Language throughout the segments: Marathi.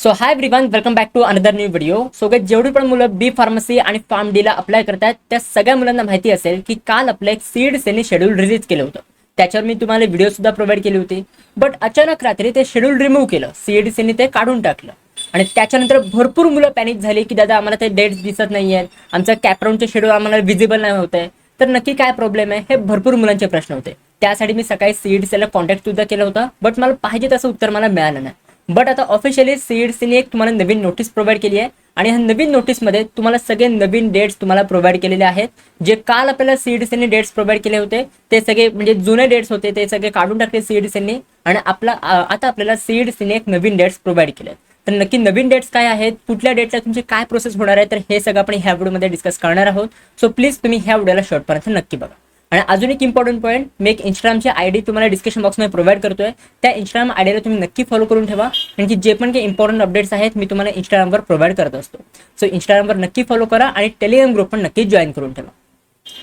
So hi everyone, welcome back to another new video. So guys, जेवढी पण मुलं बी फार्मसी आणि फार्म डी ला अप्लाय करतात त्या सगळ्या मुलांना माहिती असेल की काल आपलं एक सीड सेलने शेड्यूल रिलीज केलं होतं. त्याच्यावर मी तुम्हाला व्हिडिओ सुद्धा प्रोव्हाइड केली होती. बट अचानक रात्री ते शेड्यूल रिमूव्ह केलं, सीड सेलने ते काढून टाकलं आणि त्याच्यानंतर भरपूर मुलं पॅनिक झाली की दादा आम्हाला ते डेट्स दिसत नाहीयेत, आमचं कॅपराऊंडचे शेड्यूल आम्हाला विजिबल नाही होत आहे. तर नक्की काय प्रॉब्लेम आहे हे भरपूर मुलांचे प्रश्न होते. त्यासाठी मी सकाळी सीड सेलला कॉन्टॅक्ट सुद्धा केला होता, बट मला पाहिजे तसं उत्तर मला मिळालं नाही. बट आता ऑफिशियली सीडसीने एक तुम्हाला नवीन नोटीस प्रोव्हाइड केली आहे आणि ह्या नवीन नोटीसमध्ये तुम्हाला सगळे नवीन डेट्स तुम्हाला प्रोव्हाइड केलेले आहेत. जे काल आपल्याला सीडसीने डेट्स प्रोव्हाइड केले होते ते सगळे म्हणजे जुने डेट्स होते ते सगळे काढून टाकले सीडसीने आणि आता आपल्याला सीडसीने एक नवीन डेट्स प्रोव्हाइड केले. तर नक्की नवीन डेट्स काय आहेत, कुठल्या डेटला तुमची काय प्रोसेस होणार आहे, तर हे सगळं आपण ह्या व्हिडिओमध्ये डिस्कस करणार आहोत. सो प्लीज तुम्ही ह्या व्हिडिओला शेवटपर्यंत नक्की बघा. आणि अजून एक इम्पॉर्टंट पॉईंट, मी एक इंस्टाग्रामची आयडी तुम्हाला डिस्क्रिप्शन बॉक्समध्ये प्रोव्हाइड करतोय. त्या इंस्टाग्राम आयडीला तुम्ही नक्की फॉलो करून ठेवा, कारण की जे पण काही इम्पॉर्टंट अपडेट्स आहेत मी तुम्हाला इंस्टाग्रामवर प्रोव्हाइड करत असतो. सो इंस्टाग्रामवर नक्की फॉलो करा आणि टेलिग्राम ग्रुप पण नक्की जॉईन करून ठेवा.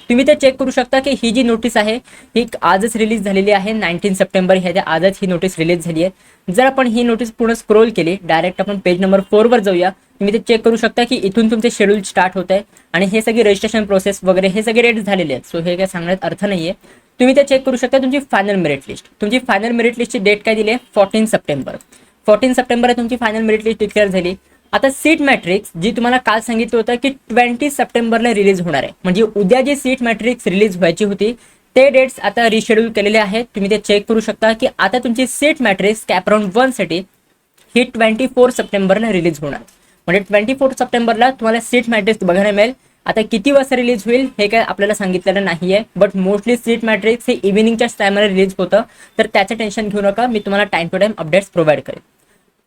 तुम्ही ते चेक करू शकता की ही जी नोटीस आहे ही आजच रिलीज झालेली आहे. 19 सप्टेंबर ह्या आजच ही नोटीस रिलीज झाली आहे. जर आपण ही नोटीस पूर्ण स्क्रोल केली, डायरेक्ट आपण पेज नंबर 4 वर जाऊया. तुम्ही ते चेक करू शकता की इथून तुमचे शेड्यूल स्टार्ट होत आहे आणि हे सगळे रजिस्ट्रेशन प्रोसेस वगैरे हे सगळे रेट झालेले आहेत. सो हे काय सांगण्यात अर्थ नाहीये. तुम्ही ते चेक करू शकता. तुमची फायनल मेरिट लिस्ट, तुमची फायनल मेरिट लिस्टची डेट काय दिली आहे, 14 सप्टेंबर. 14 सप्टेंबर तुमची फायनल मेरिट लिस्ट डिक्लेअर झाली. आता सीट मॅट्रिक्स जी तुम्हाला काल सांगितलं होतं की 20 सप्टेंबरला रिलीज होणार आहे, म्हणजे उद्या जी सीट मॅट्रिक्स रिलीज व्हायची होती ते डेट्स आता रिशेड्यूल केलेले आहेत. तुम्ही ते चेक करू शकता की आता तुमची सीट मॅट्रिक्स कॅपराऊंड 1 साठी ही 24 सप्टेंबरला रिलीज होणार. म्हणजे 24 सप्टेंबरला तुम्हाला सीट मॅट्रिक्स बघायला मिळेल. आता किती वाजता रिलीज होईल हे काय आपल्याला सांगितलेलं नाहीये, बट मोस्टली सीट मॅट्रिक्स हे इव्हिनिंगच्याच टायमाला रिलीज होतं. तर त्याचं टेन्शन घेऊ नका, मी तुम्हाला time to time updates provide करेन.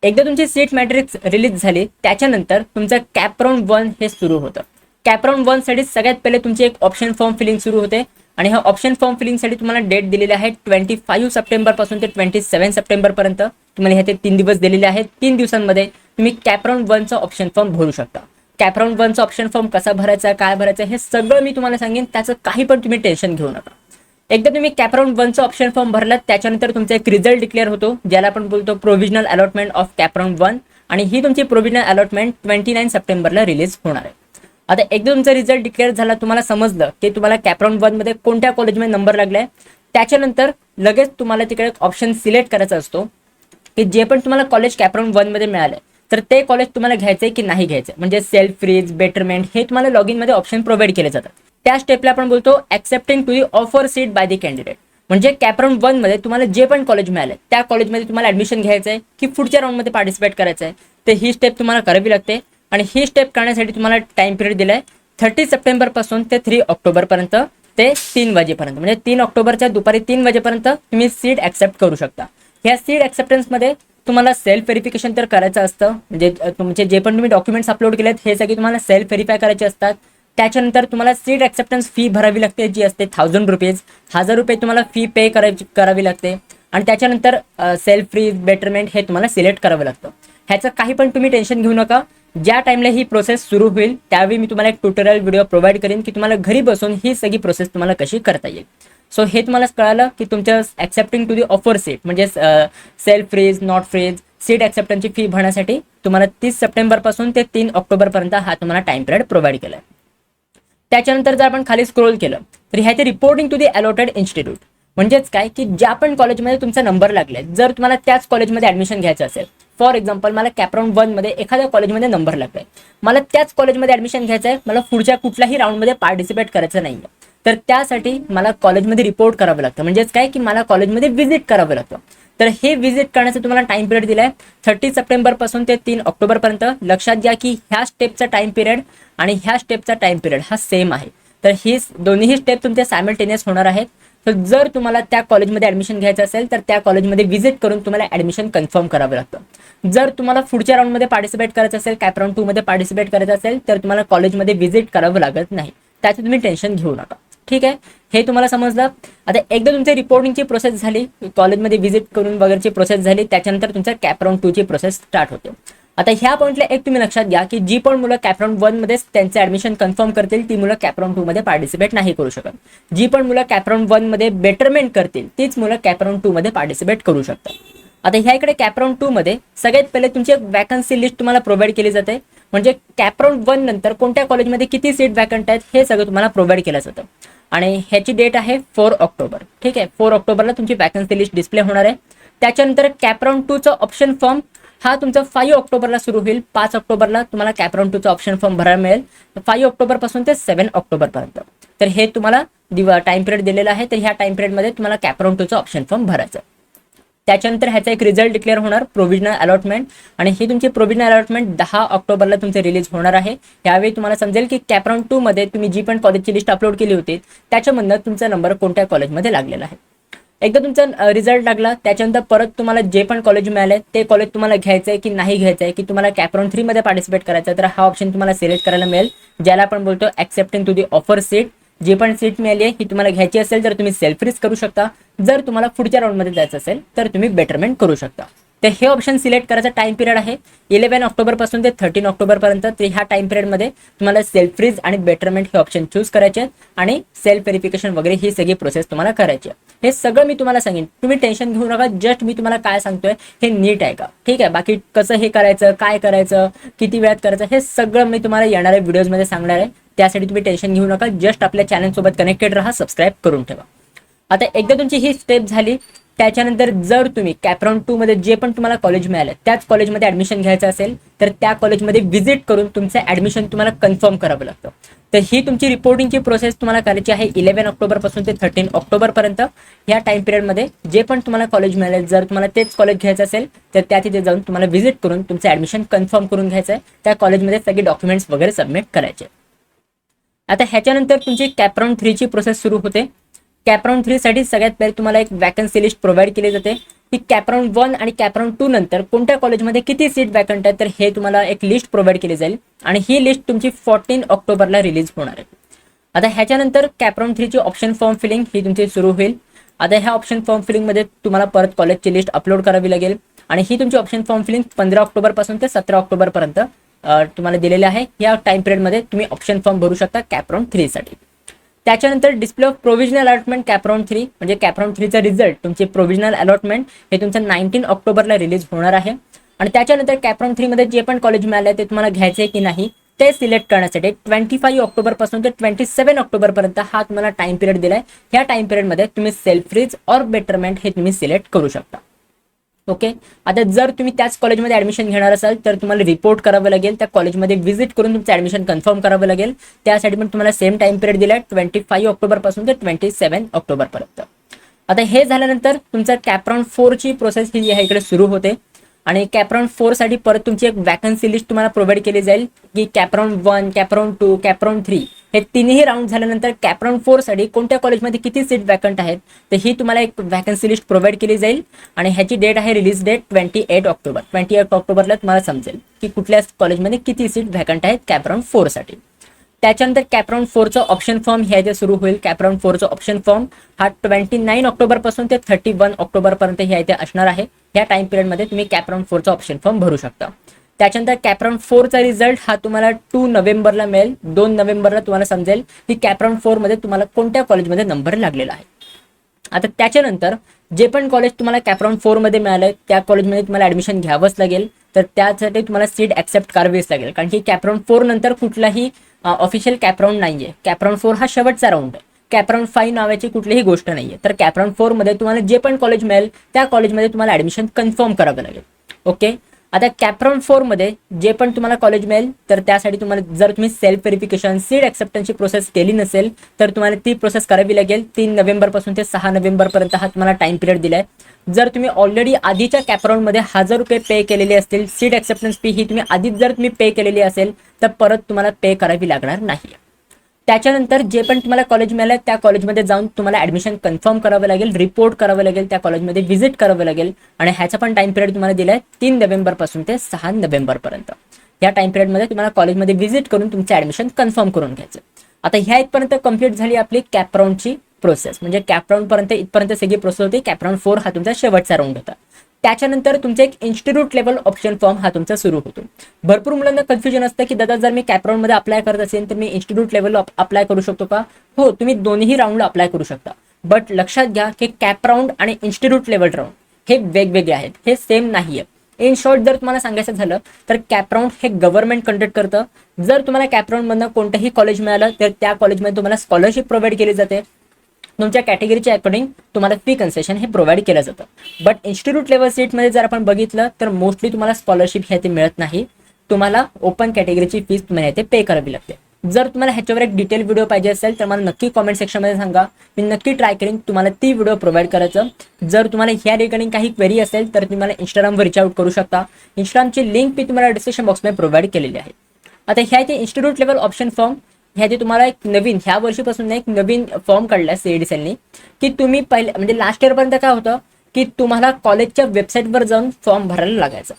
एकदा तुमची सीट मॅट्रिक्स रिलीज झाली त्याच्यानंतर तुमचं कॅपराऊंड 1 हे सुरू होतं. कॅपराऊंड 1 साठी सगळ्यात पहिले तुमची एक ऑप्शन फॉर्म फिलिंग सुरू होते आणि ह्या ऑप्शन फॉर्म फिलिंगसाठी तुम्हाला डेट दिलेली आहे 25 सप्टेंबर पासून ते 27 सप्टेंबर पर्यंत. तुम्हाला ह्या 3 दिवस दिलेले आहेत. 3 दिवसांमध्ये तुम्ही कॅपराऊंड 1 चा ऑप्शन फॉर्म भरू शकता. कॅपराऊंड 1 चा ऑप्शन फॉर्म कसा भरायचा, काय भरायचं हे सगळं मी तुम्हाला सांगेन. त्याचं काही पण तुम्ही टेन्शन घेऊ नका. एकदा तुम्ही कॅपराऊंड 1 चा ऑप्शन फॉर्म भरलात त्याच्यानंतर तुमचा एक रिझल्ट डिक्लेअर होतो, ज्याला आपण बोलतो प्रोव्हिजनल अलॉटमेंट ऑफ कॅपराऊंड 1, आणि ही तुमची प्रोव्हिजनल अलॉटमेंट 29 सप्टेंबरला रिलीज होणार आहे. आता एकदा तुमचा रिझल्ट डिक्लेअर झाला, तुम्हाला समजलं की तुम्हाला कॅपराऊंड 1 मध्ये कोणत्या कॉलेजमध्ये नंबर लागलाय, त्याच्यानंतर लगेच तुम्हाला तिकडे एक ऑप्शन सिलेक्ट करायचा असतो की जे पण तुम्हाला कॉलेज कॅपराऊंड 1 मध्ये मिळालंय तर ते कॉलेज तुम्हाला घ्यायचंय की नाही घ्यायचंय. म्हणजे सेल्फ फ्रीज, बेटरमेंट हे तुम्हाला लॉगिन मध्ये ऑप्शन प्रोव्हाइड केले जातात. त्या स्टेपला आपण बोलतो accepting to the offer seat by the candidate. म्हणजे कॅपराऊंड 1 मध्ये तुम्हाला जे पण कॉलेज मिळाले त्या कॉलेजमध्ये तुम्हाला ऍडमिशन घ्यायचंय की पुढच्या राऊंडमध्ये पार्टिसिपेट करायचंय, तर ही स्टेप तुम्हाला करावी लागते. आणि ही स्टेप करण्यासाठी तुम्हाला टाइम पिरियड दिलाय 30 सप्टेंबर पासून ते 3 ऑक्टोबर पर्यंत ते 3 वाजेपर्यंत. म्हणजे 3 ऑक्टोबरच्या दुपारी 3 वाजेपर्यंत तुम्ही सीट ऍक्सेप्ट करू शकता. ह्या सीट ऍक्सेप्टन्समध्ये तुम्हाला सेल्फ व्हेरिफिकेशन तर करायचं असतं. म्हणजे तुमचे जे पण तुम्ही डॉक्युमेंट्स अपलोड केलेत हे सगळे तुम्हाला सेल्फ व्हेरीफाय करायचे असतात. त्याच्यानंतर तुम्हाला सीट ऍक्सेप्टन्स फी भरावी लागते, जी असते 1000 रुपीज. 1000 रुपये तुम्हाला फी पे करावी लागते. आणि त्याच्यानंतर सेल्फ फ्रीज, बेटरमेंट हे तुम्हाला सिलेक्ट करावं लागतं. ह्याचं काही पण तुम्ही टेन्शन घेऊ नका. ज्या टाइमला ही प्रोसेस सुरू होईल त्यावेळी मी तुम्हाला एक ट्युटोरियल व्हिडिओ प्रोव्हाइड करेन की तुम्हाला घरी बसून ही सगळी प्रोसेस तुम्हाला कशी करता येईल. सो हे तुम्हाला कळालं की तुमच्या accepting to the offer seat म्हणजे self freeze, not freeze, seat ऍक्सेप्टन्सची फी भरण्यासाठी तुम्हाला 30 सप्टेंबर पासून ते 3 ऑक्टोबर पर्यंत हा तुम्हाला टाइम पिरियड प्रोव्हाइड केलाय. त्याच्यानंतर जर आपण खाली स्क्रोल केलं तर ह्याचे reporting to the allotted institute. म्हणजेच काय की ज्या पण कॉलेजमध्ये तुमचा नंबर लागलाय, जर तुम्हाला त्याच कॉलेजमध्ये ऍडमिशन घ्यायचं असेल, फॉर एक्झाम्पल मला कॅपराऊंड 1 मध्ये एखाद्या कॉलेजमध्ये नंबर लागलाय, मला त्याच कॉलेजमध्ये ऍडमिशन घ्यायचं आहे, मला पुढच्या कुठल्याही राऊंडमध्ये पार्टिसिपेट करायचं नाही, तर त्यासाठी मला कॉलेजमध्ये रिपोर्ट करावं लागतं. म्हणजेच काय की मला कॉलेजमध्ये व्हिजिट करावं लागतं. तर हे व्हिजिट करण्याचा तुम्हाला टाइम पिरियड दिलाय 30 सप्टेंबर पासून ते 3 ऑक्टोबर पर्यंत. लक्षात घ्या की ह्या स्टेपचा टाइम पिरियड आणि ह्या स्टेपचा टाइम पिरियड हा सेम आहे. तर ही दोन्ही स्टेप तुमच्या सायमल्टेनियस होणार आहेत. तर जर तुम्हाला त्या कॉलेजमध्ये ऍडमिशन घ्यायचं असेल तर त्या कॉलेजमध्ये व्हिजिट करून तुम्हाला ऍडमिशन कन्फर्म करावं लागतं. जर तुम्हाला पुढच्या राऊंडमध्ये पार्टिसिपेट करायचं असेल, कॅपराऊंड 2 मध्ये पार्टिसिपेट करायचं असेल, तर तुम्हाला कॉलेजमध्ये व्हिजिट करावं लागत नाही. त्याचं तुम्ही टेन्शन घेऊ नका. ठीक आहे, हे तुम्हाला समजलं. आता एकदा तुमची रिपोर्टिंगची प्रोसेस झाली, कॉलेजमध्ये व्हिजिट करून वगैरेची प्रोसेस झाली, त्याच्यानंतर तुमच्या कॅपराऊंड 2 ची प्रोसेस स्टार्ट होते. आता ह्या पॉईंटला एक तुम्ही लक्षात घ्या की जी पण मुलं कॅपराऊंड 1 मध्येच त्यांचं ऍडमिशन कन्फर्म करतील ती मुलं कॅपराऊंड 2 मध्ये पार्टिसिपेट नाही करू शकत. जी पण मुलं कॅपराऊंड 1 मध्ये बेटरमेंट करतील तीच मुलं कॅपराऊंड 2 मध्ये पार्टिसिपेट करू शकतात. आता ह्या इकडे कॅपराउंड 2 मध्ये सगळ्यात पहिले तुमची एक वॅकन्सी लिस्ट तुम्हाला प्रोव्हाइड केली जाते, म्हणजे कॅपराउंड 1 नंतर कोणत्या कॉलेजमध्ये किती सीट वॅकंट आहेत हे सगळं तुम्हाला प्रोव्हाइड केलं जातं. आणि ह्याची डेट आहे 4 ऑक्टोबर. ठीक आहे, 4 ऑक्टोबरला तुमची वॅकन्सी लिस्ट डिस्प्ले होणार आहे. त्याच्यानंतर कॅपराउंड 2 चा ऑप्शन फॉर्म हा तुमचा 5 ऑक्टोबरला सुरू होईल. 5 ऑक्टोबरला तुम्हाला कॅपराउंड 2 चा ऑप्शन फॉर्म भरायला मिळेल 5 ऑक्टोबर पासून ते 7 ऑक्टोबर पर्यंत. तर हे तुम्हाला टाइम पिरियड दिलेला आहे. तर ह्या टाइम पिरियडमध्ये तुम्हाला कॅपराउंड 2 चा ऑप्शन फॉर्म भरायचा. त्याच्यानंतर ह्याचा एक रिझल्ट डिक्लेअर होणार, प्रोव्हिजनल अलॉटमेंट, आणि ही तुमची प्रोव्हिजनल अलॉटमेंट 10 ऑक्टोबरला तुमचे रिलीज होणार आहे. यावेळी तुम्हाला समजेल की कॅपराउंड 2 मध्ये तुम्ही जी पण कॉलेजची लिस्ट अपलोड केली होती त्याच्यामधनं तुमचा नंबर कोणत्या कॉलेजमध्ये लागलेला आहे. एकदा तुमचा रिझल्ट लागला त्याच्यानंतर परत तुम्हाला जे पण कॉलेज मिळाले ते कॉलेज तुम्हाला घ्यायचं आहे की नाही घ्यायचं आहे, की तुम्हाला कॅपराउंड 3 मध्ये पार्टिसिपेट करायचं आहे, तर हा ऑप्शन तुम्हाला सिलेक्ट करायला मिळेल, ज्याला आपण बोलतो accepting to the offer seat. जी पण सीट मिळाली आहे ही तुम्हाला घ्यायची असेल तर तुम्ही सेल्फ रिस्क करू शकता. जर तुम्हाला पुढच्या राऊंडमध्ये जायचं असेल तर तुम्ही बेटरमेंट करू शकता. तर हे ऑप्शन सिलेक्ट करायचा टाइम पिरियड आहे 11 ऑक्टोबर पासून ते 13 ऑक्टोबर पर्यंत. तर ह्या टाइम पिरियडमध्ये तुम्हाला सेल्फ फ्रीज आणि बेटरमेंट हे ऑप्शन चूज करायचे आहेत आणि सेल्फ व्हेरिफिकेशन वगैरे ही सगळी प्रोसेस तुम्हाला करायची आहे. हे सगळं मी तुम्हाला सांगेन, तुम्ही टेन्शन घेऊ नका. जस्ट मी तुम्हाला काय सांगतोय हे नीट आहे का, ठीक आहे. बाकी कसं हे करायचं, काय करायचं, किती वेळात करायचं, हे सगळं मी तुम्हाला येणाऱ्या व्हिडिओजमध्ये सांगणार आहे. त्यासाठी तुम्ही टेन्शन घेऊ नका. जस्ट आपल्या चॅनल सोबत कनेक्टेड राहा, सबस्क्राईब करून ठेवा. आता एकदा तुमची ही स्टेप झाली त्याच्यानंतर जर तुम्ही कॅपराउंड 2 मध्ये जे पण तुम्हाला कॉलेज मिळालं त्याच कॉलेजमध्ये ऍडमिशन घ्यायचं असेल तर त्या कॉलेजमध्ये व्हिजिट करून तुमचं ऍडमिशन तुम्हाला कन्फर्म करावं लागतं. तर ही तुमची रिपोर्टिंगची प्रोसेस तुम्हाला करायची आहे 11 ऑक्टोबर पासून ते 13 ऑक्टोबर पर्यंत. ह्या टाइम पिरियडमध्ये जे पण तुम्हाला कॉलेज मिळेल, जर तुम्हाला तेच कॉलेज घ्यायचं असेल तर त्या तिथे जाऊन तुम्हाला व्हिजिट करून तुमचं ऍडमिशन कन्फर्म करून घ्यायचं आहे. त्या कॉलेजमध्ये सगळे डॉक्युमेंट्स वगैरे सबमिट करायचे. आता ह्याच्यानंतर तुमची कॅपराउंड 3 ची प्रोसेस सुरू होते. कॅपराउंड 3 साठी सगळ्यात पहिले तुम्हाला एक वॅकन्सी लिस्ट प्रोव्हाइड केली जाते की कॅपराउंड 1 आणि कॅपराउंड 2 नंतर कोणत्या कॉलेजमध्ये किती सीट वॅकंट आहे, तर हे तुम्हाला एक लिस्ट प्रोव्हाइड केली जाईल आणि ही लिस्ट तुमची 14 ऑक्टोबरला रिलीज होणार आहे. आता ह्याच्यानंतर कॅपराउंड 3 ची ऑप्शन फॉर्म फिलिंग ही तुमची सुरू होईल. आता ह्या ऑप्शन फॉर्म फिलिंगमध्ये तुम्हाला परत कॉलेजची लिस्ट अपलोड करावी लागेल आणि ही तुमची ऑप्शन फॉर्म फिलिंग 15 ऑक्टोबर पासून ते 17 ऑक्टोबर पर्यंत तुम्हाला दिलेले आहे. या टाइम पिरियडमध्ये तुम्ही ऑप्शन फॉर्म भरू शकता कॅपराउंड 3 साठी. त्याच्यानंतर display of provisional allotment CAP round 3, म्हणजे कॅपराउंड 3 चा रिझल्ट तुमचे प्रोव्हिजनल अलॉटमेंट हे तुमचं 19 ऑक्टोबरला रिलीज होणार आहे. आणि त्याच्यानंतर कॅपराउंड 3 मध्ये जे पण कॉलेज मिळाले ते तुम्हाला घ्यायचे की नाही ते सिलेक्ट करण्यासाठी 25 ऑक्टोबर पासून ते 27 ऑक्टोबर पर्यंत हा तुम्हाला टाइम पिरियड दिलाय. ह्या टाइम पिरियडमध्ये तुम्ही सेल्फ फ्रीज और बेटरमेंट हे तुम्ही सिलेक्ट करू शकता. ओके. आता जर तुम्ही त्याच कॉलेजमध्ये ऍडमिशन घेणार असाल तर तुम्हाला रिपोर्ट करावं लागेल, त्या कॉलेजमध्ये व्हिजिट करून तुमचं ऍडमिशन कन्फर्म करावं लागेल. त्यासाठी पण तुम्हाला सेम टाइम पिरियड दिलाय 25 ऑक्टोबर पासून ते 27 ऑक्टोबर पर्यंत. आता हे झाल्यानंतर तुमचा कॅपराउंड 4 ची प्रोसेस ही आहे इकडे सुरू होते आणि कॅपराउंड 4 साठी परत तुमची एक वॅकन्सी लिस्ट तुम्हाला प्रोव्हाइड केली जाईल की कॅपराउंड 1, कॅपराउंड 2, कॅपराउंड 3 हे तिन्ही राऊंड झाल्यानंतर कॅपराउंड 4 साठी कोणत्या कॉलेजमध्ये किती सीट वॅकंट आहेत तर ही तुम्हाला एक वॅकन्सी लिस्ट प्रोव्हाइड केली जाईल आणि ह्याची डेट आहे रिलीज डेट 28 ऑक्टोबर. 28 ऑक्टोबरला तुम्हाला समजेल की कुठल्या कॉलेजमध्ये किती सीट वॅकंट आहेत कॅपराउंड 4 साठी. त्याच्यानंतर कॅपराउंड 4 चा ऑप्शन फॉर्म ह्याचे सुरू होईल. कॅपराउंड 4 चा ऑप्शन फॉर्म हा 29 ऑक्टोबर पासून ते 31 ऑक्टोबर पर्यंत ह्या इथे असणार आहे. ह्या टाइम पिरियडमध्ये तुम्ही कॅपराउंड 4 चा ऑप्शन फॉर्म भरू शकता. त्याच्यानंतर कॅपराउंड 4 चा रिझल्ट हा तुम्हाला 2 नोव्हेंबरला मिळेल. 2 नोव्हेंबरला तुम्हाला समजेल की कॅपराउंड 4 मध्ये तुम्हाला कोणत्या कॉलेजमध्ये नंबर लागलेला आहे. आता त्याच्यानंतर जे पण कॉलेज तुम्हाला कॅपराउंड 4 मध्ये मिळालंय त्या कॉलेजमध्ये तुम्हाला ऍडमिशन घ्यावंच लागेल. तर त्यासाठी तुम्हाला सीट ऍक्सेप्ट करावीच लागेल, कारण की कॅपराउंड 4 नंतर कुठलाही ऑफिशियल कॅपराउंड नाहीये. कॅपराउंड 4 हा शेवटचा राऊंड आहे. कॅपराउंड 5 नावाची कुठलीही गोष्ट नाहीये. तर कॅपराउंड 4 मध्ये तुम्हाला जे पण कॉलेज मिळेल त्या कॉलेजमध्ये तुम्हाला ऍडमिशन कन्फर्म करावं लागेल. ओके. आता कॅपराउंड 4 मध्ये जे पण तुम्हाला कॉलेज मिळेल तर त्यासाठी तुम्हाला जर तुम्ही सेल्फ व्हेरिफिकेशन सीट ऍक्सेप्टन्सची प्रोसेस केली नसेल तर तुम्हाला ती प्रोसेस करावी लागेल. 3 नोव्हेंबर पासून ते 6 नोव्हेंबर पर्यंत हा तुम्हाला टाइम पिरियड दिलाय. जर तुम्ही ऑलरेडी आधीच्या कॅपराउंड मध्ये 1000 रुपये पे केलेले असतील, सीट ऍक्सेप्टन्स फी ही तुम्ही आधीच जर तुम्ही पे केलेली असेल तर परत तुम्हाला पे करावी लागणार नाही. त्याच्यानंतर जे पण तुम्हाला कॉलेज मिळालं त्या कॉलेजमध्ये जाऊन तुम्हाला ऍडमिशन कन्फर्म करावं लागेल, रिपोर्ट करावं लागेल, त्या कॉलेजमध्ये व्हिजिट करावं लागेल आणि ह्याचा पण टाइम पिरियड तुम्हाला दिलाय 3 नोव्हेंबर पासून ते 6 नोव्हेंबर पर्यंत. या टाइम पिरियडमध्ये तुम्हाला कॉलेजमध्ये व्हिजिट करून तुमचं ऍडमिशन कन्फर्म करून घ्यायचं. आता ह्या इथपर्यंत कंप्लीट झाली आपली कॅपराउंडची प्रोसेस, म्हणजे कॅपराउंड पर्यंत इथपर्यंत सगळी प्रोसेस होती. कॅपराउंड 4 हा तुमचा शेवटचा राऊंड होता. त्याच्यानंतर तुमचा एक इन्स्टिट्यूट लेवल ऑप्शन फॉर्म हा तुमचा सुरू होतो. भरपूर मुलांना कन्फ्युजन असतं की दादा जर मी कॅपराउंड मध्ये अप्लाय करत असेल तर मी इन्स्टिट्यूट लेवल अप्लाय करू शकतो का? हो, तुम्ही दोन्ही राऊंडला अप्लाय करू शकता. बट लक्षात घ्या की कॅपराउंड आणि इन्स्टिट्यूट लेवल राऊंड हे वेगवेगळे आहेत, हे सेम नाहीये. इन शॉर्ट जर तुम्हाला सांगायचं झालं तर कॅपराऊंड हे गव्हर्नमेंट कंडक्ट करतं. जर तुम्हाला कॅपराऊंडमधनं कोणतंही कॉलेज मिळालं तर त्या कॉलेजमध्ये तुम्हाला स्कॉलरशिप प्रोव्हाइड केली जाते. तुमच्या कॅटेगरीच्या अकॉर्डिंग तुम्हाला फी कन्सेशन हे प्रोव्हाइड केलं जातं. बट इन्स्टिट्यूट लेवल सीटमध्ये जर आपण बघितलं तर मोस्टली तुम्हाला स्कॉलरशिप हे ते मिळत नाही. तुम्हाला ओपन कॅटेगरीची फीस तुम्हाला ते पे करावी लागते. जर तुम्हाला ह्याच्यावर एक डिटेल व्हिडिओ पाहिजे असेल तर मला नक्की कॉमेंट सेक्शनमध्ये सांगा. मी नक्की ट्राय करेन तुम्हाला ती व्हिडिओ प्रोव्हाइड करायचं. जर तुम्हाला ह्या रिगार्डिंग काही क्वेरी असेल तर तुम्ही मला इंस्टाग्रामवर रिच आउट करू शकता. इंस्टाग्रामची लिंक मी तुम्हाला डिस्क्रिप्शन बॉक्समध्ये प्रोव्हाइड केलेली आहे. आता ह्या ते इन्स्टिट्यूट लेवल ऑप्शन फॉर्म ह्याची तुम्हाला एक नवीन ह्या वर्षीपासून एक नवीन फॉर्म काढला सीईडी सेलनी की तुम्ही पहिले म्हणजे लास्ट इयरपर्यंत काय होतं की तुम्हाला कॉलेजच्या वेबसाईटवर जाऊन फॉर्म भरायला लागायचा.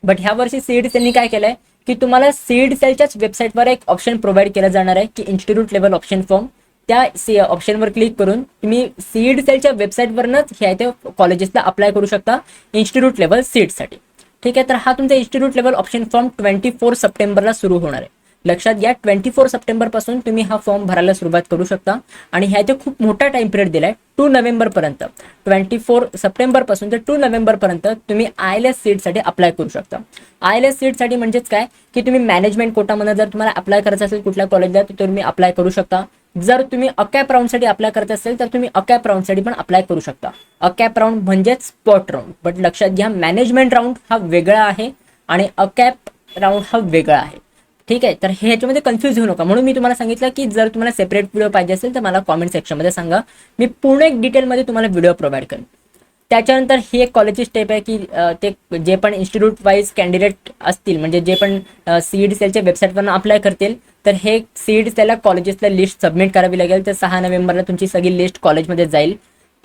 बट ह्या वर्षी सीईडी सेलनी काय केलंय की तुम्हाला सीईडी सेलच्याच वेबसाईटवर एक ऑप्शन प्रोव्हाइड केलं जाणार आहे की इन्स्टिट्यूट लेवल ऑप्शन फॉर्म. त्या ऑप्शनवर क्लिक करून तुम्ही सीईडी सेलच्या वेबसाईटवरनंच ह्या इथे कॉलेजेसला अप्लाय करू शकता इन्स्टिट्यूट लेवल सीटसाठी. ठीक आहे, तर हा तुमचा इन्स्टिट्यूट लेवल ऑप्शन फॉर्म 24 सप्टेंबरला सुरू होणार आहे. लक्षात घ्या 24 सप्टेंबरपासून तुम्ही हा फॉर्म भरायला सुरुवात करू शकता. आणि ह्याचे खूप मोठा टाइम पिरियड दिलाय 2 नोव्हेंबरपर्यंत. 24 सप्टेंबरपासून ते 2 नोव्हेंबरपर्यंत तुम्ही ILS सीटसाठी अप्लाय करू शकता. ILS सीटसाठी म्हणजेच काय की तुम्ही मॅनेजमेंट कोटामध्ये जर तुम्हाला अप्लाय करायचं असेल कुठल्या कॉलेजला तर तुम्ही अप्लाय करू शकता. जर तुम्ही अकॅप राऊंडसाठी अप्लाय करत असेल तर तुम्ही अकॅप राऊंडसाठी पण अप्लाय करू शकता. अकॅप राऊंड म्हणजेच स्पॉट राऊंड. बट लक्षात घ्या मॅनेजमेंट राऊंड हा वेगळा आहे आणि अकॅप राऊंड हा वेगळा आहे. ठीक आहे, तर हे ह्याच्यामध्ये कन्फ्यूज होऊ नका. म्हणून मी तुम्हाला सांगितलं की जर तुम्हाला सेपरेट व्हिडिओ पाहिजे असेल तर मला कॉमेंट सेक्शनमध्ये सांगा. मी पूर्ण एक डिटेलमध्ये तुम्हाला व्हिडिओ प्रोव्हाइड करेन. त्याच्यानंतर ही एक कॉलेजची स्टेप आहे की ते जे पण इन्स्टिट्यूट वाईज कॅन्डिडेट असतील म्हणजे जे पण सीईडी सेलच्या वेबसाईटवरून अप्लाय करतील तर हे सीईडी सेलला कॉलेजेसला लिस्ट सबमिट करावी लागेल. तर 6 नोव्हेंबरला तुमची सगळी लिस्ट कॉलेजमध्ये जाईल.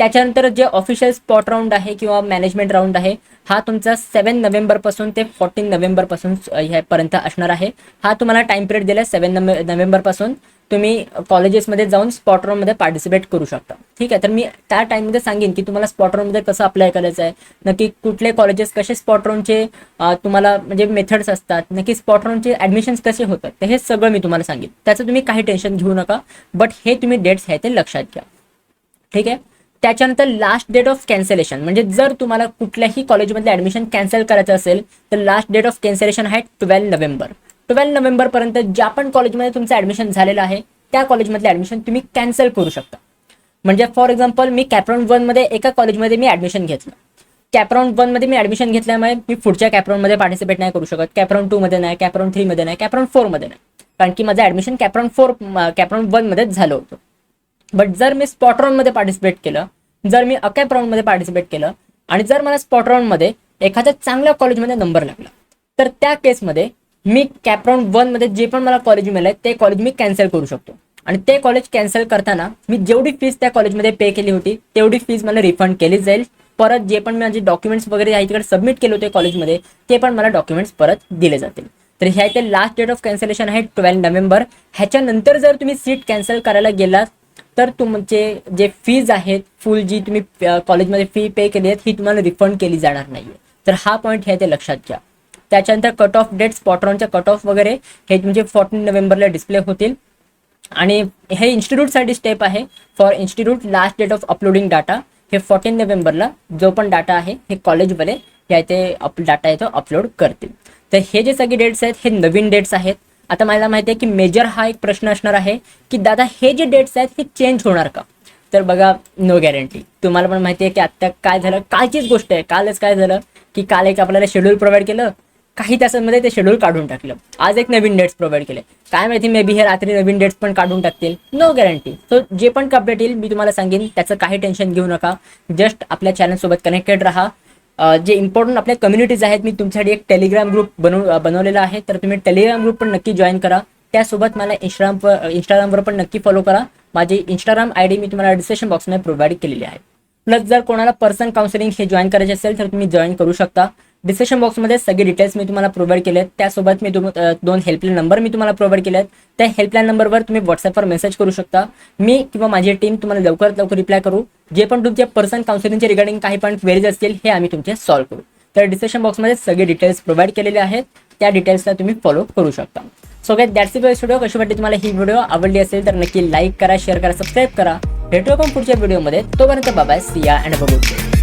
त्याच्यानंतर जे ऑफिशियल स्पॉट राऊंड आहे किंवा मॅनेजमेंट राऊंड आहे हा तुमचा 7 नोव्हेंबरपासून ते 14 नोव्हेंबरपासून ह्यापर्यंत असणार आहे. हा तुम्हाला टाइम पिरियड दिला 7 नोव्हेंबरपासून तुम्ही कॉलेजेसमध्ये जाऊन स्पॉट राऊंडमध्ये पार्टिसिपेट करू शकता. ठीक आहे, तर मी त्या टाईममध्ये सांगेन की तुम्हाला स्पॉट राऊंडमध्ये कसं अप्लाय करायचं आहे, नक्की कुठले कॉलेजेस कसे स्पॉट राऊंडचे तुम्हाला म्हणजे मेथड्स असतात, नक्की स्पॉट राऊंडचे ॲडमिशन्स कसे होतात तर हे सगळं मी तुम्हाला सांगेन. त्याचं तुम्ही काही टेन्शन घेऊ नका. बट हे तुम्ही डेट्स आहे ते लक्षात घ्या. ठीक आहे, त्याच्यानंतर लास्ट डेट ऑफ कॅन्सलेशन म्हणजे जर तुम्हाला कुठल्याही कॉलेजमध्ये ॲडमिशन कॅन्सल करायचं असेल तर लास्ट डेट ऑफ कॅन्सलेशन आहे 12 नोव्हेंबर. 12 नोव्हेंबरपर्यंत ज्या पण कॉलेजमध्ये तुमचं ॲडमिशन झालेलं आहे त्या कॉलेजमधलं ॲडमिशन तुम्ही कॅन्सल करू शकता. म्हणजे फॉर एक्झाम्पल मी कॅपराऊंड 1 मध्ये एका कॉलेजमध्ये मी ॲडमिशन घेतलं. कॅपराऊंड 1 मध्ये मी ॲडमिशन घेतल्यामुळे मी पुढच्या कॅपराऊंडमध्ये पार्टिसिपेट नाही करू शकत. कॅपराऊंड 2 मध्ये नाही, कॅपराऊंड 3 मध्ये नाही, कॅपराऊंड 4 मध्ये नाही, कारण की माझं ॲडमिशन कॅपराऊंड 1 मध्येच झालं होतं. बट जर मी स्पॉट राऊंडमध्ये पार्टिसिपेट केलं, जर मी अकॅप राऊंडमध्ये पार्टिसिपेट केलं आणि जर मला स्पॉट राऊंडमध्ये एखाद्या चांगल्या कॉलेजमध्ये नंबर लागला तर त्या केसमध्ये मी कॅपराऊंड 1 मध्ये जे पण मला कॉलेज मिळालं ते कॉलेज मी कॅन्सल करू शकतो. आणि ते कॉलेज कॅन्सल करताना मी जेवढी फीस त्या कॉलेजमध्ये पे केली होती तेवढी फीस मला रिफंड केली जाईल. परत जे पण माझे डॉक्युमेंट्स वगैरे आहे तिकडे सबमिट केले होते कॉलेजमध्ये ते पण मला डॉक्युमेंट्स परत दिले जातील. तर ह्या इथे लास्ट डेट ऑफ कॅन्सलेशन आहे 12 नोव्हेंबर. ह्याच्यानंतर जर तुम्ही सीट कॅन्सल करायला गेलात तर तुमचे जे फीज आहेत फुल जी तुम्ही कॉलेजमध्ये फी पे केली आहेत ही तुम्हाला रिफंड केली जाणार नाही. तर हा पॉईंट हे ते लक्षात घ्या. त्याच्यानंतर कट ऑफ डेट स्पॉट राऊंडच्या कट ऑफ वगैरे हे तुमचे 14 नोव्हेंबरला डिस्प्ले होतील. आणि हे इन्स्टिट्यूटसाठी स्टेप आहे. For institute last date of uploading data हे 14 नोव्हेंबरला जो पण डाटा आहे हे कॉलेजवाले या इथे डाटा येतो अपलोड करतील. तर हे जे सगळे डेट्स आहेत हे नवीन डेट्स आहेत. आता मला माहिती आहे की मेजर हा एक प्रश्न असणार आहे की दादा हे जे डेट्स आहेत हे चेंज होणार का. तर बघा नो गॅरंटी. तुम्हाला पण माहिती आहे की आत्ता काय झालं, कालचीच गोष्ट आहे. कालच काय झालं की काल एक आपल्याला शेड्यूल प्रोव्हाइड केलं, काही तासांमध्ये ते शेड्यूल काढून टाकलं. आज एक नवीन डेट्स प्रोव्हाइड केले, काय माहिती मे बी हे रात्री नवीन डेट्स पण काढून टाकतील. No guarantee. सो जे पण अपडेट येईल मी तुम्हाला सांगेन, त्याचं काही टेन्शन घेऊ नका. जस्ट आपल्या चॅनलसोबत कनेक्टेड राहा. जे इम्पॉर्टंट आपल्या कम्युनिटीज आहेत मी तुमच्यासाठी एक टेलिग्राम ग्रुप बनवलेला आहे, तर तुम्ही टेलिग्राम ग्रुप पण नक्की जॉईन करा. त्यासोबत मला इंस्टाग्रामवर पण नक्की फॉलो करा. माझी इंस्टाग्राम ID मी तुम्हाला डिस्क्रिप्शन बॉक्समध्ये प्रोव्हाइड केलेली आहे. प्लस जर कोणाला पर्सनल काउन्सिलिंग हे जॉईन करायचे असेल तर तुम्ही जॉईन करू शकता. डिस्क्रिप्शन बॉक्समध्ये सगळे डिटेल्स मी तुम्हाला प्रोव्हाइड केले आहेत. त्यासोबत मी 2 हेल्पलाईन नंबर मी तुम्हाला प्रोव्हाइड केले आहेत. त्या हेल्पलाईन नंबरवर तुम्ही व्हॉट्सअपवर मेसेज करू शकता. मी किंवा माझी टीम तुम्हाला लवकरात लवकर रिप्लाय करू. जे पण तुमच्या पर्सनल काउन्सिलिंगचे रिगार्डिंग काही पण क्वेरीज असतील हे आम्ही तुमचे सॉल्व्ह करू. तर डिस्क्रिप्शन बॉक्समध्ये सगळे डिटेल्स प्रोव्हाइड केलेले आहेत. त्या डिटेल्सला तुम्ही फॉलो करू शकता. So guys that's it for video. कशी वाटली तुम्हाला ही व्हिडिओ? आवडली असेल तर नक्की लाईक करा, शेअर करा, सबस्क्राईब करा. भेटू आपण पुढच्या व्हिडिओमध्ये. तोपर्यंत बाय बाय. सी या अँड बाय.